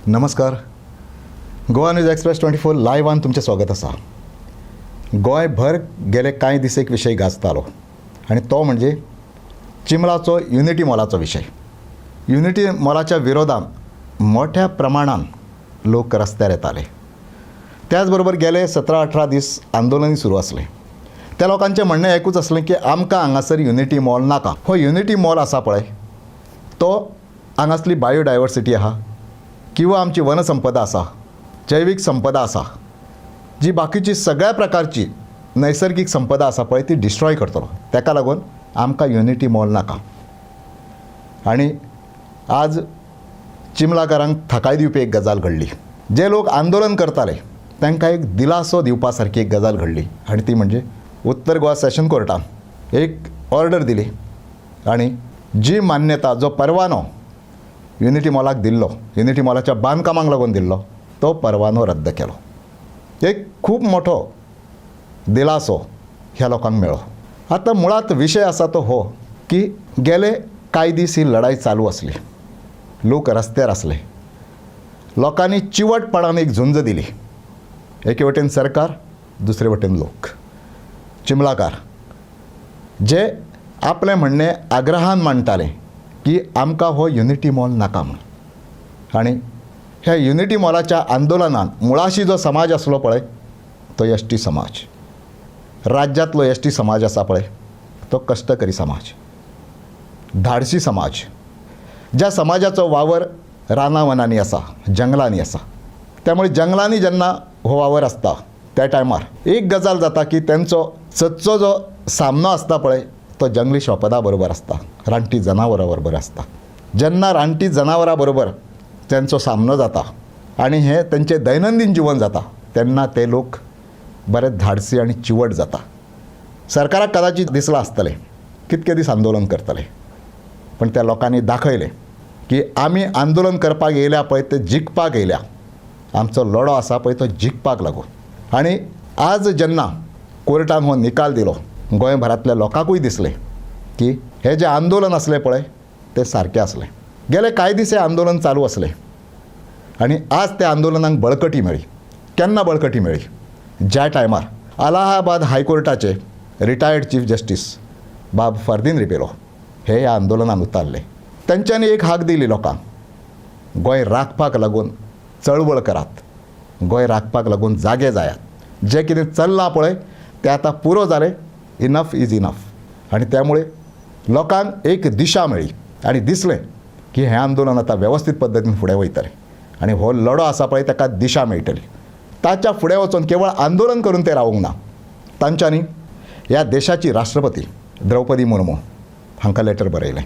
नमस्कार. Goa news express 24 लायव्हान तुमचें स्वागत आसा. गोंयभर गेले कांय दीस एक विशय गाजतालो आनी तो म्हणजे चिंबलाचो युनिटी मॉलाचो विशय. युनिटी मॉलाच्या विरोधांत मोठ्या प्रमाणान लोक रस्त्यार येताले. त्याच बरोबर गेले 17-18 दीस आंदोलनूय सुरू आसलें. त्या लोकांचें म्हणणें एकूच आसलें की आमकां हांगासर युनिटी मॉल नाका. हो युनिटी मॉल आसा पळय तो हांगासली बायोडायवर्सिटी आहा किंवा आमची वनसंपदा आसा, जैवीक संपदा आसा, जी बाकीची सगळ्या प्रकारची नैसर्गिक संपदा आसा पळय ती डिस्ट्रॉय करतलो. ताका लागून आमकां युनिटी मॉल नाका. आनी आज चिंबलाकारांक थाकाय दिवपी एक गजाल घडली. जे लोक आंदोलन करताले तांकां एक दिलासो दिवपा सारकी एक गजाल घडली आनी ती म्हणजे उत्तर गोवा सेशन कोर्टान एक ऑर्डर दिली आनी जी मान्यता, जो परवानो युनिटी मॉलाक दिल्लो, युनिटी मॉलाच्या बांदकामाक लागून दिल्लो, तो परवानो रद्द केलो. एक खूब मोठो दिलासो ह्या लोकांक मेळ्ळो. आतां मुळात विशय आसा तो हो की गेले कांय दीस ही लढाई चालू आसली. लोक रस्त्यार आसले. लोकांनी चिवटपणान एक झुंज दिली. एके वटेन सरकार, दुसरे वटेन लोक, चिंबलाकार, जे आपलें म्हणणें आग्रहान मांडटाले की आमकां हो युनिटी मॉल नाका म्हूण. आनी ह्या युनिटी मॉलाच्या आंदोलनान मुळाशी जो समाज आसलो पळय तो एसटी समाज, राज्यांतलो एसटी समाज आसा पळय तो कश्टकरी समाज, धाडसी समाज, ज्या समाजाचो वावर रानावनांनी आसा, जंगलांनी आसा. त्यामुळे जंगलांनी जेन्ना हो वावर आसता त्या टायमार एक गजाल जाता की तेंचो सदचो जो सामनो आसता पळय तो जंगली शोपदा बरोबर आसता, रानटी जनावरां बरोबर आसता. जेन्ना रानटी जनावरां बरोबर तेंचो सामनो जाता आनी हें तेंचें दैनंदीन जिवन जाता तेन्ना ते लोक बरे धाडसी आनी चिवट जाता. सरकाराक कदाचित दिसलां आसतलें कितके दीस आंदोलन करतले, पण त्या लोकांनी दाखयलें की आमी आंदोलन करपाक येयल्या पळय ते जिखपाक येयल्या. आमचो लढो आसा पळय तो जिखपाक लागून. आनी आज जेन्ना कोर्टान हो निकाल दिलो गोंयभरांतल्या लोकांकूय दिसलें की हे जे आंदोलन आसलें पळय तें सारकें आसलें. गेले कांय दीस हें आंदोलन चालू आसलें आनी आज त्या आंदोलनाक बळकटी मेळ्ळी. केन्ना बळकटी मेळ्ळी? ज्या टायमार अलाहाबाद हायकोर्टाचे रिटायर्ड चीफ जस्टीस बाब फर्दीन रिबेलो हे ह्या आंदोलनान उतारले. तेंच्यांनी एक हाक दिली लोकांक, गोंय राखपाक लागून चळवळ करात, गोंय राखपाक लागून जागे जायात. जें कितें चल्लां पळय तें आतां पुरो जालें. Enough is enough. आनी त्यामुळे लोकांक एक दिशा मेळ्ळी आनी दिसलें की हें आंदोलन आतां वेवस्थीत पद्दतीन फुडें वयतलें आनी हो लढो आसा पळय ताका दिशा मेळटली. ताच्या फुडें वचून केवळ आंदोलन करून ते रावूंक ना. तांच्यांनी ह्या देशाची राष्ट्रपती द्रौपदी मुर्मू हांकां लेटर बरयलें.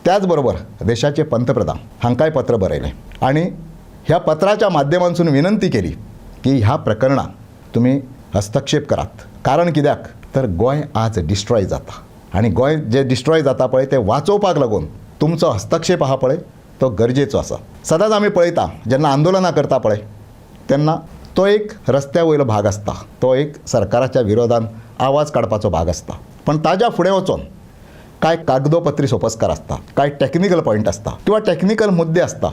त्याच बरोबर देशाचे पंतप्रधान हांकांय पत्र बरयलें आनी ह्या पत्राच्या माध्यमांतसून विनंती केली की ह्या प्रकरणात तुमी हस्तक्षेप करात. कारण कित्याक तर गोंय आज डिस्ट्रॉय जाता आनी गोंय जे डिस्ट्रॉय जाता पळय ते वाचोवपाक लागून तुमचो हस्तक्षेप आहा पळय तो गरजेचो आसा. सदांच आमी पळयता जेन्ना आंदोलनां करता पळय तेन्ना तो एक रस्त्या वयलो भाग आसता, तो एक सरकाराच्या विरोधान आवाज काडपाचो भाग आसता. पण ताज्या फुडें वचून कांय कागदोपत्री सोपस्कार आसता, कांय टॅक्निकल पॉयंट आसता किंवा टॅक्निकल मुद्दे आसता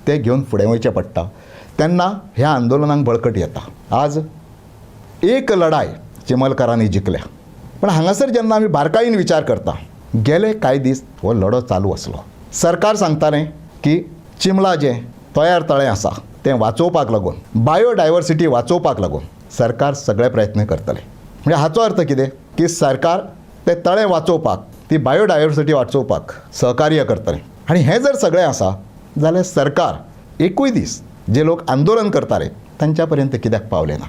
ते घेवन फुडें वयचें पडटा. तेन्ना ह्या आंदोलनाक बळकटी येता. आज एक लढाय चिंबलकारांनी जिखल्या. पण हांगासर जेन्ना आमी बारकायेन विचार करता गेले कांय दीस हो लढो चालू आसलो. सरकार सांगतालें की चिंबला जें तयार तळें आसा तें वाचोवपाक लागून, बायोडायवर्सिटी वाचोवपाक लागून सरकार सगळे प्रयत्न करतले. म्हणजे हाचो अर्थ कितें की सरकार तें तळें वाचोवपाक, ती बायोडायवर्सिटी वाचोवपाक सहकार्य करतलें. आनी हें जर सगळें आसा जाल्यार सरकार एकूय दीस जे लोक आंदोलन करताले तांच्या पर्यंत कित्याक पावलें ना.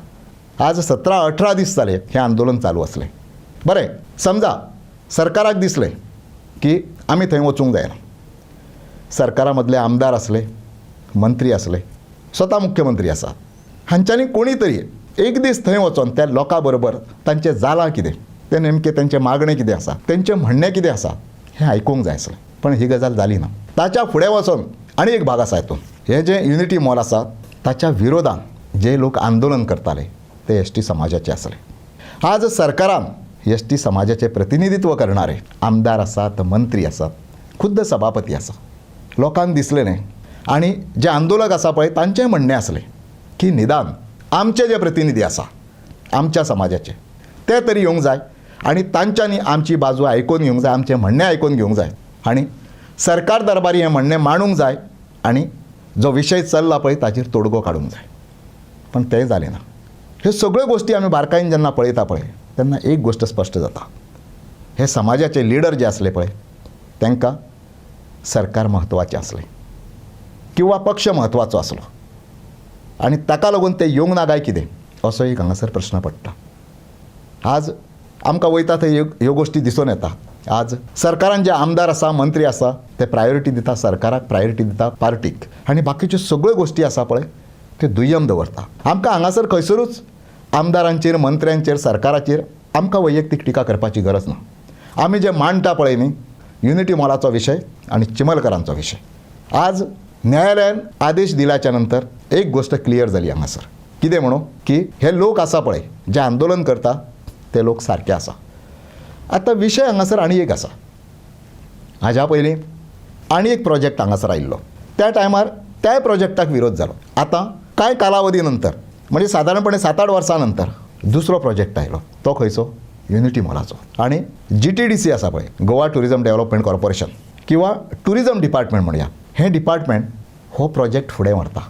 आज 17-18 दीस जाले हें आंदोलन चालू आसलें. बरें, समजा सरकाराक दिसलें की आमी थंय वचूंक जायना. सरकारा मदले आमदार आसले, मंत्री आसले, स्वता मुख्यमंत्री आसा, हांच्यांनी कोणी तरी एक दीस थंय वचोन त्या लोकां बरोबर तांचें जालां कितें, तें नेमकें तेंचें मागणें कितें आसा, तेंचें म्हणणें कितें आसा हें आयकूंक जाय आसलें. पण ही गजाल जाली ना. ताच्या फुडें वचोन आनी एक भाग आसा हितून, हें जें युनिटी मॉल आसा ताच्या विरोधान जे लोक आंदोलन करताले ते एसटी समाजाचे आसले. आज सरकारान एसटी समाजाचे प्रतिनिधित्व करणारे आमदार आसात, मंत्री आसात, खुद्द सभापती आसा. लोकांक दिसलें न्ही आनी जे आंदोलक आसा पळय तांचें म्हणणें आसलें की निदान आमचे जे प्रतिनिधी आसा आमच्या समाजाचे ते तरी येवंक जाय आनी तांच्यांनी आमची बाजू आयकून घेवंक जाय, आमचें म्हणणें आयकून घेवंक जाय आनी सरकार दरबारी हें म्हणणें मांडूंक जाय आनी जो विशय चल्ला पळय ताचेर तोडगो काडूंक जाय. पण तें जालें ना. ह्यो सगळ्यो गोश्टी आमी बारकायेन जेन्ना पळयता पळय तेन्ना एक गोश्ट स्पश्ट जाता. हे समाजाचे लिडर जे आसले पळय तांकां सरकार म्हत्वाचें आसलें किंवा पक्ष म्हत्वाचो आसलो आनी ताका लागून ते येवंक ना काय कितें असो एक हांगासर प्रश्न पडटा. आज आमकां वयता थंय ह्यो गोश्टी दिसून येता. आज सरकारान जे आमदार आसा मंत्री आसा ते प्रायोरिटी दिता सरकाराक, प्रायोरिटी दिता पार्टीक आनी बाकीच्यो सगळ्यो गोश्टी आसा पळय त्यो दुय्यम दवरता. आमकां हांगासर खंयसरूच आमदारांचेर मंत्र्यांचेर सरकाराचेर आमकां वैयक्तीक टिका करपाची गरज ना. आमी जे मांडटा पळय न्ही युनिटी मॉलाचो विशय आनी चिमलकरांचो विशय, आज न्यायालयान आदेश दिल्याच्या नंतर एक गोश्ट क्लियर जाली हांगासर. कितें म्हणून की हे लोक आसा पळय जे आंदोलन करता ते लोक सारके आसा. आतां विशय हांगासर आनी एक आसा. हाज्या पयलीं आनी एक प्रोजेक्ट हांगासर आयिल्लो. त्या टायमार त्या प्रोजेक्टाक विरोध जालो. आतां कांय कालावधी नंतर म्हणजे सादारणपणे 7-8 वर्सां नंतर दुसरो प्रोजेक्ट आयलो. तो खंयचो? युनिटी मॉलाचो. आनी GTDC आसा पळय गोवा टुरिजम डेव्हलपमेंट कॉर्पोरेशन किंवा टुरिजम डिपार्टमेंट म्हणया, हें डिपार्टमेंट हो प्रोजेक्ट फुडें व्हरता.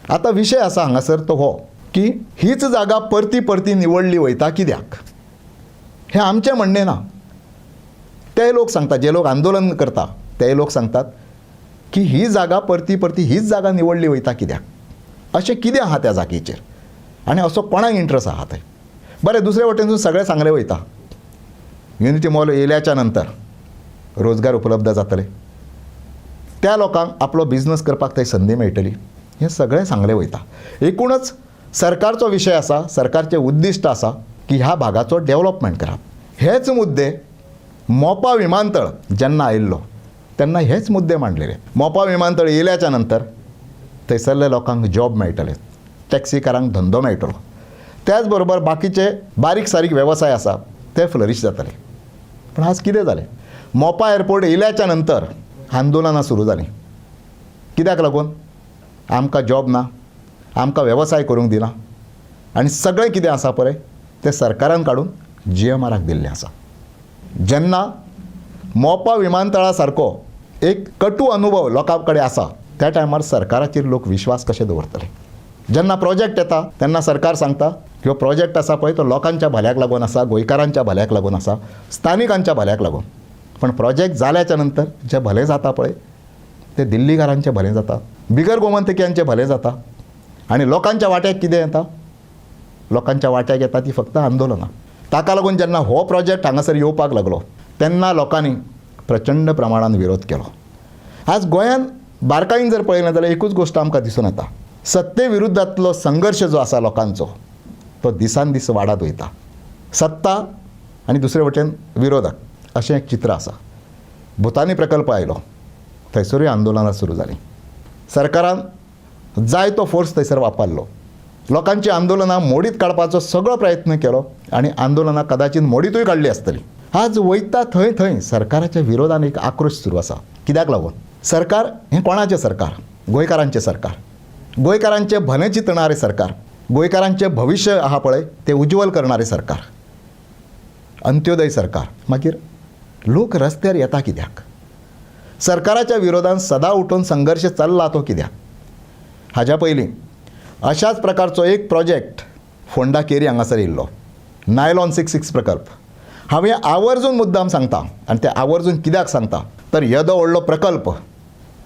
आतां विशय आसा हांगासर तो हो की हीच जागा परती परती निवडली वयता कित्याक? हें आमचें म्हणणें ना. ते लोक सांगतात, जे लोक आंदोलन करता ते लोक सांगतात की ही जागा परती परती हीच जागा निवडली वयता कित्याक? अशें कितें आहा त्या जागेचेर आनी असो कोणाक इंट्रस्ट आहा थंय? बरें, दुसरे वटेनसून सगळें सांगलें वयता युनिटी मॉल येयल्याच्या नंतर रोजगार उपलब्ध जातले, त्या लोकांक आपलो बिझनस करपाक थंय संदी मेळटली, हें सगळें सांगलें वयता. एकूणच सरकारचो विशय आसा, सरकारचें उद्दिश्ट आसा की ह्या भागाचो डेव्हलपमेंट करप. हेच मुद्दे मोपा विमानतळ जेन्ना आयिल्लो तेन्ना हेच मुद्दे मांडलेले. मोपा विमानतळ येयल्याच्या नंतर थंयसरल्या लोकांक जॉब मेळटले, टॅक्सीकारांक धंदो मेळटलो, त्याच बरोबर बाकीचे बारीक सारीक वेवसाय आसा ते फ्लरीश जातले. पण आज कितें जालें? मोपा एअरपोर्ट येयल्याच्या नंतर आंदोलनां सुरू जालीं. कित्याक लागून? आमकां जॉब ना, आमकां वेवसाय करूंक दिना आनी सगळें कितें आसा पळय तें सरकारान काडून GMRाक दिल्लें आसा. जेन्ना मोपा विमानतळा सारको एक कटू अनुभव लोकां कडेन आसा त्या टायमार सरकाराचेर लोक विश्वास कशे दवरतले? जेन्ना प्रोजेक्ट येता तेन्ना सरकार सांगता ह्यो प्रोजेक्ट आसा पळय तो लोकांच्या भल्याक लागून आसा, गोंयकारांच्या भल्याक लागून आसा, स्थानिकांच्या भल्याक लागून. पण प्रोजेक्ट जाल्याच्या नंतर जे भलें जाता पळय ते दिल्लीकारांचें भलें जाता, बिगर गोमंतकीयांचें भलें जाता आनी लोकांच्या वाट्याक कितें येता? लोकांच्या वाट्याक येता ती फक्त आंदोलनां. ताका लागून जेन्ना हो प्रोजेक्ट हांगासर येवपाक लागलो तेन्ना लोकांनी प्रचंड प्रमाणान विरोध केलो. आज गोंयान बारकायेन जर पळयलें जाल्यार एकूच गोश्ट आमकां दिसून येता. सत्ते विरुद्धांतलो संघर्श जो आसा लोकांचो तो दिसान दीस वाडत वयता. सत्ता आनी दुसरे वटेन विरोधक अशें एक चित्र आसा. भुतानी प्रकल्प आयलो, थंयसरूय आंदोलनां सुरू जालीं. सरकारान जाय तो फोर्स थंयसर वापरलो. लोकांची आंदोलनां मोडीत काडपाचो सगळो प्रयत्न केलो आनी आंदोलनां कदाचित मोडीतूय काडली आसतली. आज वयता थंय थंय सरकाराच्या विरोधान एक आक्रोश सुरू आसा. कित्याक लागून? सरकार हें कोणाचें सरकार? गोंयकारांचें सरकार, गोंयकारांचें भलें चिंतणारें सरकार, गोंयकारांचें भविश्य आहा पळय तें उज्वल करणारें सरकार, अंत्योदय सरकार. मागीर लोक रस्त्यार येता कित्याक? सरकाराच्या विरोधान सदां उठून संघर्श चल्ला तो कित्याक? हाज्या पयलीं अशाच प्रकारचो एक प्रोजेक्ट फोंडा केरी हांगासर येयल्लो, नायलॉन 6 प्रकल्प. हांवें आवर्जून मुद्दाम सांगता आनी ते आवर्जून कित्याक सांगता तर येदो व्हडलो प्रकल्प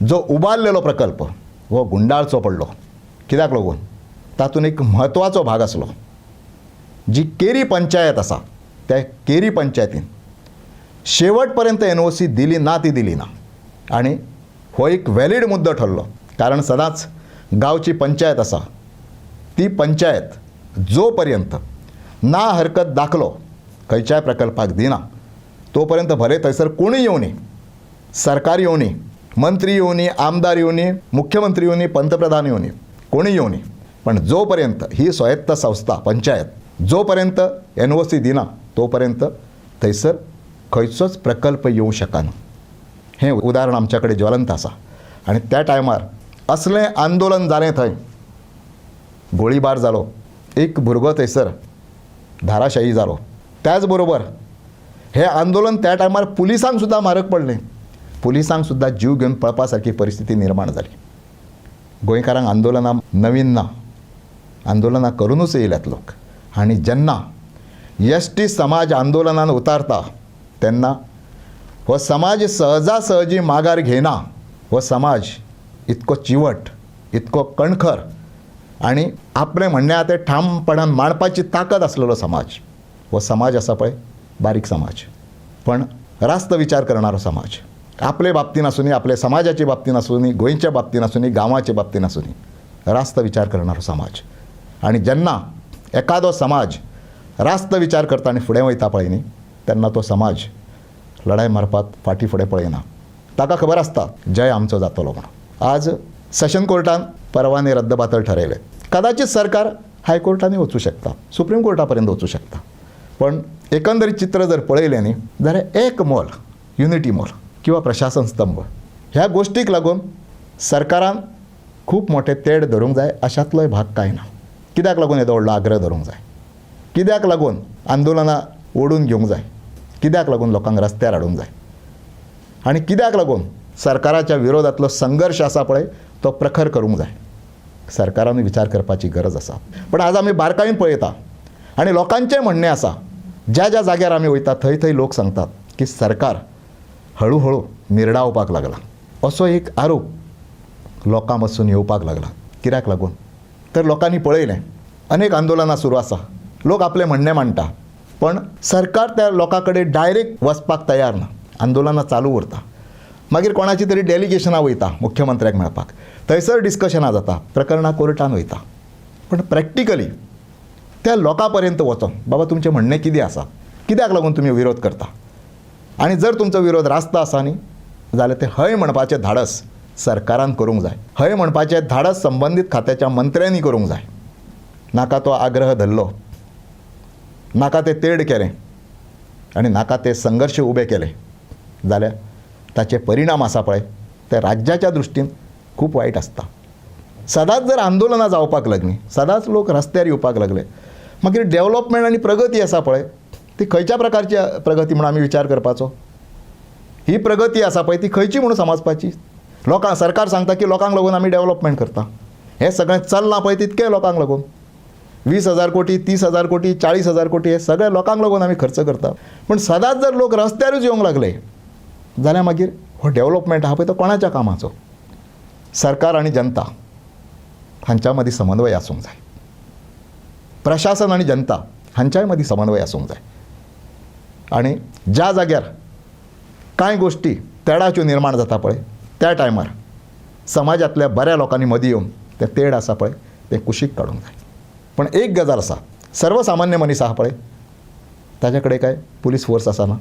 जो उबारलेलो प्रकल्प हो गुंडाळचो पडलो. कित्याक लागून? तातूंत एक म्हत्वाचो भाग आसलो. जी केरी पंचायत आसा त्या केरी पंचायतीन शेवट पर्यंत NOC दिली ना ती दिली ना आनी हो एक वॅलीड मुद्दो ठरलो. कारण सदांच गांवची पंचायत आसा ती पंचायत जो पर्यंत ना हरकत दाखलो खंयच्याय प्रकल्पाक दिना तो पर्यंत भले थंयसर कोणूय येवं नी, सरकार येवं नी, मंत्री येवं नी, आमदार येवं नी, मुख्यमंत्री येवं नी, पंतप्रधान येवं नी, कोणूय येवं नी, पण जो पर्यंत ही स्वायत्त संस्था पंचायत जो पर्यंत NOC दिना तो पर्यंत थंयसर खंयचोच प्रकल्प येवं शकना. हें उदाहरण आमच्या कडेन ज्वलंत आसा. आनी त्या टायमार असलें आंदोलन जालें थंय गोळीबार जालो, एक भुरगो थंयसर धाराशायी जालो. त्याच बरोबर हे आंदोलन त्या टायमार पुलिसांक सुद्दां म्हारग पडलें. पुलिसांक सुद्दां जीव घेवन पळपा सारकी परिस्थिती निर्माण जाली. गोंयकारांक आंदोलनां नवीन ना, आंदोलनां करूनच येयल्यात लोक. आनी जेन्ना एसटी समाज आंदोलनान उतारता तेन्ना हो समाज सहजासहजी माघार घेना. हो समाज इतको चिवट, इतको कणखर आनी आपलें म्हणणें आहा तें ठामपणान मांडपाची ताकद आसलेलो समाज. हो समाज आसा पळय बारीक समाज, पण रास्त विचार करणारो समाज. आपले बाबतीन आसूनी, आपले समाजाचे बाबतीन आसूनी, गोंयच्या बाबतीन आसूनी, गांवाचे बाबतीन आसूनी, रास्त विचार करणारो समाज. आनी जेन्ना एखादो समाज रास्त विचार करता आनी फुडें वयता पळय न्ही, तेन्ना तो समाज लढाय मारपाक फाटीं फुडें पळयना. ताका खबर आसता जय आमचो जातलो म्हणून. आज सेशन कोर्टान परवाने रद्दबातल ठरयले. कदाचित सरकार हायकोर्टांनी वचूं शकता, सुप्रीम कोर्टा पर्यंत वचूं शकता. पण एकंदरीत चित्र जर पळयलें न्ही जाल्यार एक मोल, युनिटी मोल किंवा प्रशासन स्तंभ ह्या गोश्टीक लागून सरकारान खूब मोठे तेड धरूंक जाय अशातलोय भाग कांय ना. कित्याक लागून येदो व्हडलो आग्रह धरूंक जाय, कित्याक लागून आंदोलनां ओडून घेवंक जाय, कित्याक लागून लोकांक रस्त्यार हाडूंक जाय, आनी कित्याक लागून सरकाराच्या विरोधांतलो संघर्श आसा पळय तो प्रखर करूंक जाय. सरकारान विचार करपाची गरज आसा. पण आज आमी बारकायेन पळयता आनी लोकांचें म्हणणें आसा, ज्या ज्या जाग्यार आमी वयता थंय थंय लोक सांगतात की सरकार हळू निर्डावपाक लागला. असो एक आरोप लोकां मसून येवपाक लागला. कित्याक लागून तर लोकांनी पळयलें अनेक आंदोलनां सुरू आसा, लोक आपलें म्हणणें मांडटा, पण सरकार त्या लोकां कडेन डायरेक्ट वचपाक तयार ना. आंदोलनां चालू उरता. मागीर कोणाची तरी डेलिगेशनां वयता मुख्यमंत्र्याक मेळपाक, थंयसर डिस्कशनां जाता, प्रकरणां कोर्टान वयता. पण प्रॅक्टिकली त्या लोकां पर्यंत वचोन बाबा तुमचें म्हणणें कितें आसा, कित्याक लागून तुमी विरोध करता, आनी जर तुमचो विरोध रास्त आसा न्ही जाल्यार तें हय म्हणपाचें धाडस सरकारान करूंक जाय. हय म्हणपाचें धाडस संबंदीत खात्याच्या मंत्र्यांनी करूंक जाय. नाका तो आग्रह धरलो, नाका तें तेड केलें आनी नाका ते संघर्श उबे केले जाल्यार ताचे परिणाम आसा पळय ते राज्याच्या दृश्टीन खूब वायट आसता. सदांच जर आंदोलनां जावपाक लागलीं, सदांच लोक रस्त्यार येवपाक लागले, मागीर डेव्हलपमेंट आनी प्रगती आसा पळय ती खंयच्या प्रकारची प्रगती म्हणून आमी विचार करपाचो. ही प्रगती आसा पळय ती खंयची म्हणून समजपाची. लोकांक सरकार सांगता की लोकांक लागून आमी डेव्हलपमेंट करता. हें सगळें चलना पळय तितकें लोकांक लागून. 20,000 कोटी, 30,000 कोटी, 40,000 कोटी हे सगळे लोकांक लागून आमी खर्च करता. पण सदांच जर लोक रस्त्यारूच येवंक लागले जाल्यार मागीर हो डेव्हलपमेंट आहा पळय तो कोणाच्या कामाचो. सरकार आनी जनता हांच्या मदीं समन्वय आसूंक जाय. प्रशासन आनी जनता हांच्याय मदीं समन्वय आसूंक जाय. आनी ज्या जाग्यार कांय गोश्टी तेडाच्यो निर्माण जाता पळय त्या टायमार समाजांतल्या बऱ्या लोकांनी मदीं येवन तें तेड आसा पळय तें कुशीक काडूंक जाय. पण एक गजाल आसा, सर्वसामान्य मनीस आहा पळय ताजे कडेन काय पुलीस फोर्स आसना,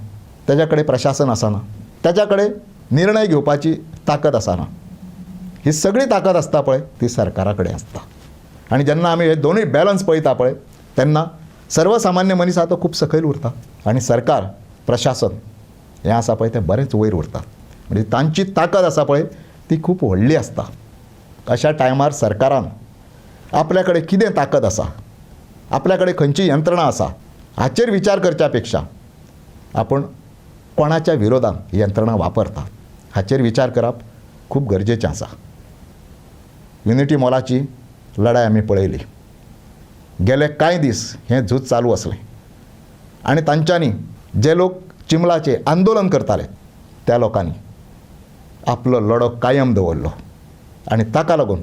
ताजे कडेन प्रशासन आसना, ताजे कडेन निर्णय घेवपाची ताकद आसना. ही सगळी ताकद आसता पळय ती सरकारा कडेन आसता. आनी जेन्ना आमी हे दोनूय बॅलन्स पळयता पळय तेन्ना सर्वसामान्य मनीस आहा तो खूब सकयल उरता आनी सरकार प्रशासन हें आसा पळय तें बरेंच वयर उरता. म्हणजे तांची ताकद आसा पळय ती खूब व्हडली आसता. अशा टायमार सरकारान आपल्या कडेन कितें ताकद आसा, आपल्या कडेन खंयची यंत्रणा आसा हाचेर विचार करच्या पेक्षा आपूण कोणाच्या विरोधान ही यंत्रणा वापरता हाचेर विचार करप खूब गरजेचें आसा. युनिटी मॉलाची लढाय आमी पळयली. गेले कांय दीस हें झूज चालू आसलें आनी तांच्यांनी जे लोक चिमलाचे आंदोलन करताले त्या लोकांनी आपलो लढो कायम दवरलो आनी ताका लागून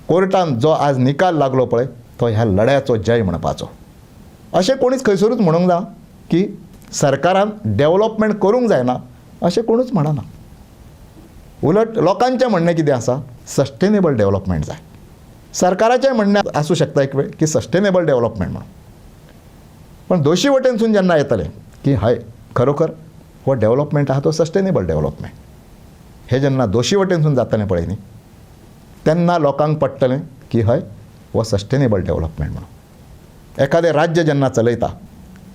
कोर्टान जो आज निकाल लागलो पळय तो ह्या लढ्याचो जय म्हणपाचो. अशें कोणीच खंयसरूच म्हणूंक ना की सरकारान डेव्हलपमेंट करूंक जायना अशें कोणूच म्हणना. उलट लोकांचें म्हणणें कितें आसा, सस्टेनेबल डेव्हलपमेंट जाय. सरकाराचें म्हणणें आसूं शकता एक वेळ की सस्टेनेबल डेव्हलपमेंट म्हणून. पण दोशी वटेनसून जेन्ना येतलें की हय खरोखर हो डेव्हलपमेंट आहा तो सस्टेनेबल डेव्हलपमेंट हें जेन्ना दोशी वटेनसून जातलें पळय न्ही तेन्ना लोकांक पडटलें की हय हो सस्टेनेबल डेव्हलपमेंट म्हणून. एखादें राज्य जेन्ना चलयता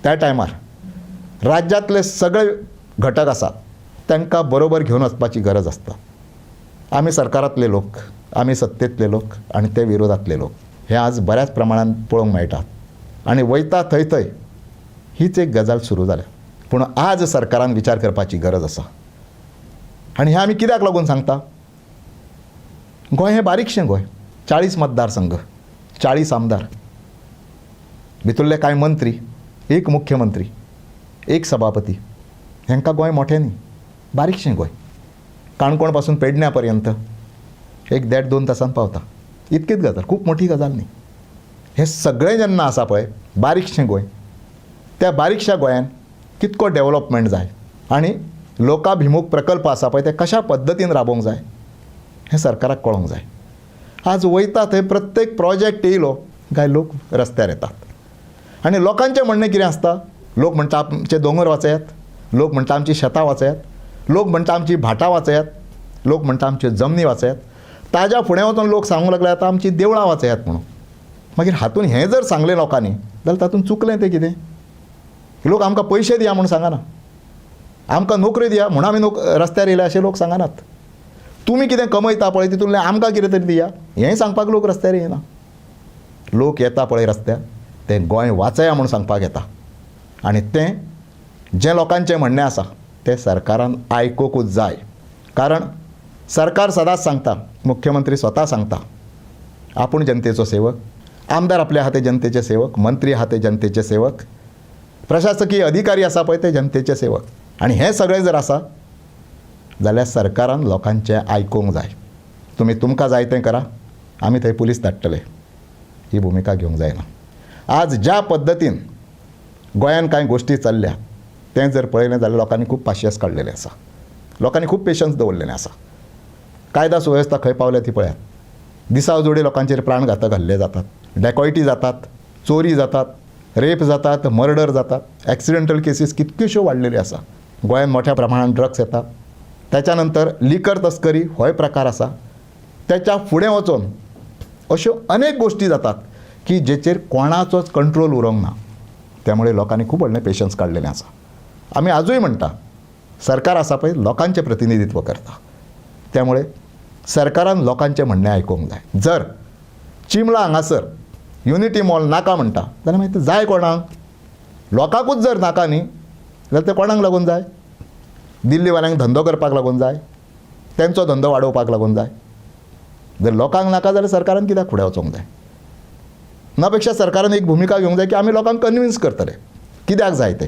त्या टायमार राज्यांतले सगळे घटक आसात तांकां बरोबर घेवन वचपाची गरज आसता. आमी सरकारांतले लोक आमी सत्तेंतले लोक आनी ते विरोधांतले लोक हे आज बऱ्याच प्रमाणात पळोवंक मेळटात आनी वयता थंय थंय हीच एक गजाल सुरू जाल्या. पूण आज सरकारान विचार करपाची गरज आसा. आनी हें आमी कित्याक लागून सांगता? गोंय हें बारीकशें गोंय, 40 मतदारसंघ, 40 आमदार, भितरले कांय मंत्री, एक मुख्यमंत्री, एक सभापती, हेंकां गोंय मोठें न्ही, बारीकशें गोंय. काणकोण पासून पेडण्या पर्यंत एक 1.5-2 तासान पावता. इतकीच गजाल, खूब मोठी गजाल न्ही. हें सगळें जेन्ना आसा पळय बारीकशें गोंय, त्या बारीकशा गोंयान कितको डेवलपमेंट जाय आनी लोकाभिमुख प्रकल्प आसा पळय ते कशा पद्दतीन राबोवंक जाय हें सरकाराक कळोवंक जाय. आज वयता थंय प्रत्येक प्रोजेक्ट येयलो काय लोक रस्त्यार येतात आनी लोकांचें म्हणणें कितें आसता? लोक म्हणटा आमचे दोंगर वाचयात, लोक म्हणटा आमची शेतां वाचयात, लोक म्हणटा आमची भाटां वाचयात, लोक म्हणटा आमच्यो जमनी वाचयात. ताज्या फुडें वचून लोक सांगूंक लागले आतां आमची देवळां वाचयात म्हणून. मागीर हातून हें जर सांगलें लोकांनी जाल्यार तातूंत चुकलें तें कितें? लोक आमकां पयशे दिया म्हूण सांगना, आमकां नोकरी दिया म्हणून आमी रस्त्यार येयले अशें लोक सांगनात. तुमी कितें कमयता पळय तितूंतलें आमकां कितें तरी दिया हेंय सांगपाक लोक रस्त्यार येना. लोक येता पळय रस्त्यार तें गोंय वाचया म्हूण सांगपाक येता आनी तें जें लोकांचें म्हणणें आसा तें सरकारान आयकोकूच जाय. कारण सरकार सदांच सांगता, मुख्यमंत्री स्वता सांगता, आपूण जनतेचो सेवक, आमदार आपले हाते जनतेचे सेवक, मंत्री हाते जनतेचे सेवक, प्रशासकीय अधिकारी आसा पळय ते जनतेचे सेवक. आनी हें सगळें जर आसा जाल्यार सरकारान लोकांचें आयकूंक जाय. तुमी तुमकां जाय तें करा, आमी थंय पुलीस धाडटले, ही भुमिका घेवंक जायना. आज ज्या पद्दतीन गोंयान कांय गोश्टी चल्ल्या तें जर पळयलें जाल्यार लोकांनी खूब पाशियेंस काडलेलें आसा, लोकांनी खूब पेशन्स दवरलेलें आसा. कायदा सुवेवस्था खंय पावल्या ती पळयात. दिसा उजोडी लोकांचेर प्राणघातक हल्ले जातात, डेकॉयटी जातात, चोरी जातात, रेप जातात, मर्डर जातात, एक्सिडेंटल केसीस कितक्योश्यो वाडलेल्यो आसा. गोंयांत मोठ्या प्रमाणात ड्रग्स येतात, त्याच्या नंतर लिकर तस्करी होय प्रकार आसा. त्याच्या फुडें वचून अश्यो अनेक गोश्टी जातात की जेचेर कोणाचोच कंट्रोल उरोंक ना. त्यामुळे लोकांनी खूब व्हडलें पेशन्स काडलेलें आसा. आमी आजूय म्हणटा सरकार आसा पळय लोकांचें प्रतिनिधित्व करता, त्यामुळे सरकारान लोकांचें म्हणणें आयकूंक जाय. जर चिमला हांगासर युनिटी मॉल नाका म्हणटा जाल्यार मागीर तें जाय कोणाक? लोकांकूच जर नाका न्ही जाल्यार तें कोणाक लागून जाय? दिल्लीवाल्यांक धंदो करपाक लागून जाय, तेंचो धंदो वाडोवपाक लागून जाय. जर लोकांक नाका जाल्यार सरकारान कित्याक फुडें वचोंक जाय? ना पेक्षा सरकारान एक भुमिका घेवंक जाय की आमी लोकांक कन्विन्स करतले कित्याक जाय तें.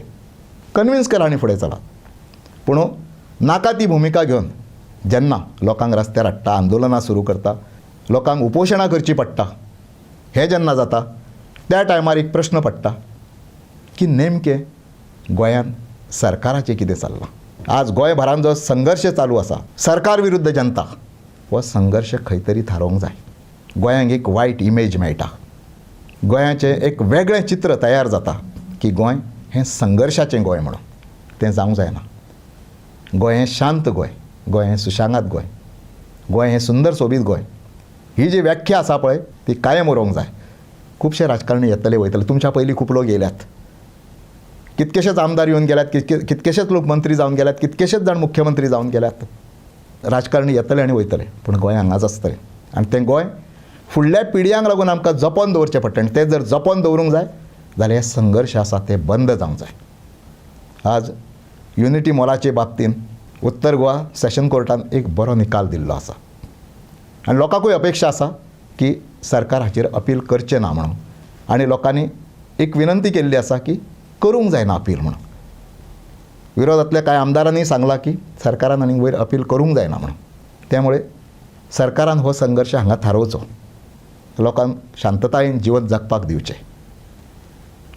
कन्विन्स करा आनी फुडें चला. पूण नाका ती भुमिका घेवन जेन्ना लोकांक रस्त्यार हाडटा, आंदोलनां सुरू करता, लोकांक उपोशणां करचीं पडटा, हें जेन्ना जाता त्या टायमार एक प्रश्न पडटा की नेमकें गोंयांत सरकाराचें कितें चल्लां. आज गोंयभरांत जो संघर्श चालू आसा सरकार विरुद्ध जनता, हो संघर्श खंय तरी थारोवंक जाय. गोंयांक एक वायट इमेज मेळटा, गोंयाचें एक वेगळें चित्र तयार जाता की गोंय हें संघर्शाचें गोंय म्हणून. तें जावंक जायना. गोंय हें शांत गोंय, गोंय हें सुशांगात गोंय, गोंय हें सुंदर सोबीत गोंय, ही जी व्याख्या आसा पळय ती कायम उरोवंक जाय. खुबशे राजकारणी येतले वयतले, तुमच्या पयलीं खूब लोक येयल्यात, कितकेशेच आमदार येवन गेल्यात, कितकेशेच लोक मंत्री जावन गेल्यात, कितकेशेच जाण मुख्यमंत्री जावन गेल्यात. राजकारणी येतले आनी वयतले पूण गोंय हांगाच आसतलें आनी तें गोंय फुडल्या पिळग्यांक लागून आमकां जपोन दवरचें पडटा. आनी तें जर जपोन दवरूंक जाय जाल्यार हे संघर्श आसा ते बंद जावंक जाय. आज युनिटी मॉलाचे बाबतींत उत्तर गोवा सेशन कोर्टान एक बरो निकाल दिल्लो आसा आनी लोकांकूय अपेक्षा आसा की सरकार हाचेर अपील करचें ना म्हणून. आनी लोकांनी एक विनंती केल्ली आसा की करूंक जायना अपील म्हणून. विरोधांतल्या कांय आमदारांनी सांगलां की सरकारान आनीक वयर अपील करूंक जायना म्हणून. त्यामुळे सरकारान हो संघर्श हांगा थारोवचो, लोकांक शांततायेन जिवन जगपाक दिवचें.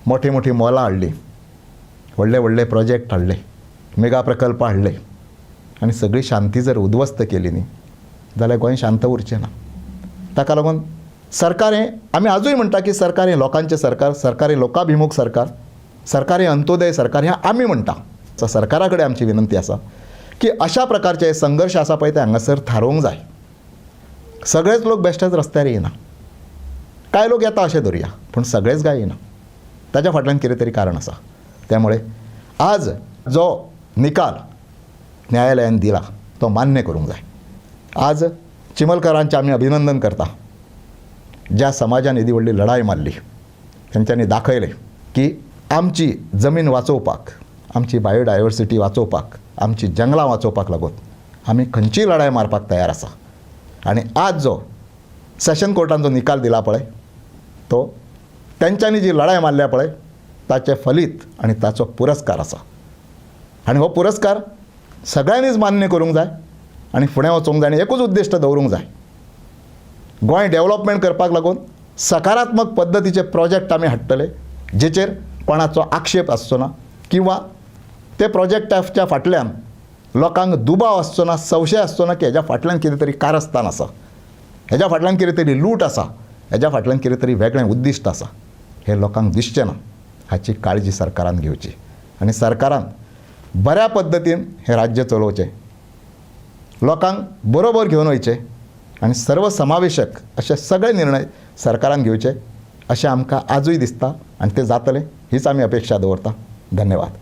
मोठी मोठी मॉलां हाडलीं, व्हडले व्हडले प्रोजेक्ट हाडले, मेगा प्रकल्प हाडले आनी सगळी शांती जर उद्वस्त केली न्ही जाल्यार गोंय शांत उरचें ना. ताका लागून सरकार हें आमी आजूय म्हणटा की सरकार हें लोकांचें सरकार, सरकार हें लोकाभिमुख सरकार, सरकार हें अंत्योदय सरकार, हें आमी म्हणटा. सरकारा कडेन आमची विनंती आसा की अशा प्रकारचे संघर्श आसा पळय ते हांगासर थारोवंक जाय. सगळेच लोक बेश्टेच रस्त्यार येना, कांय लोक येता अशें धरुया पूण सगळेच काय येना. ताच्या फाटल्यान कितें तरी कारण आसा. त्यामुळे आज जो निकाल न्यायालयान दिला तो मान्य करूंक जाय. आज चिमलकरांचे आम्ही अभिनंदन करता. ज्या समाजान एदी व्हडली लढाई मारली, तेंच्यांनी दाखयलें की आमची जमीन वाचोवपाक, आमची बायोडायवर्सिटी वाचोवपाक, आमची जंगलां वाचोवपाक लागून आमी खंयचीय लढाई मारपाक तयार आसा. आनी आज जो सेशन कोर्टान जो निकाल दिला पळय, तो तेंच्यांनी जी लढाई मारल्या पळय ताचें फलीत आनी ताचो पुरस्कार आसा. आनी हो पुरस्कार सगळ्यांनीच मान्य करूंक जाय आनी फुडें वचूंक जाय आनी एकूच उद्दिश्ट दवरूंक जाय. गोंय डेव्हलपमेंट करपाक लागून सकारात्मक पद्दतीचे प्रोजेक्ट आमी हाडटले, जेचेर कोणाचो आक्षेप आसचो ना किंवा ते प्रोजेक्टाच्या फाटल्यान लोकांक दुबाव आसचो ना, संशय आसचो ना की हेज्या फाटल्यान कितें तरी कारस्थान आसा, हेज्या फाटल्यान कितें तरी लूट आसा, हेज्या फाटल्यान कितें तरी वेगळें उद्दिश्ट आसा. हे लोकांक दिसचें ना. हाची काळजी सरकारान घेवची आनी सरकारान बऱ्या पद्दतीन हे राज्य चलोवचें, लोकांक बरोबर घेवन वयचें आनी सर्वसमावेशक अशे सगळे निर्णय सरकारान घेवचे अशें आमकां आजूय दिसता आनी तें जातलें हीच आमी अपेक्षा दवरता. धन्यवाद.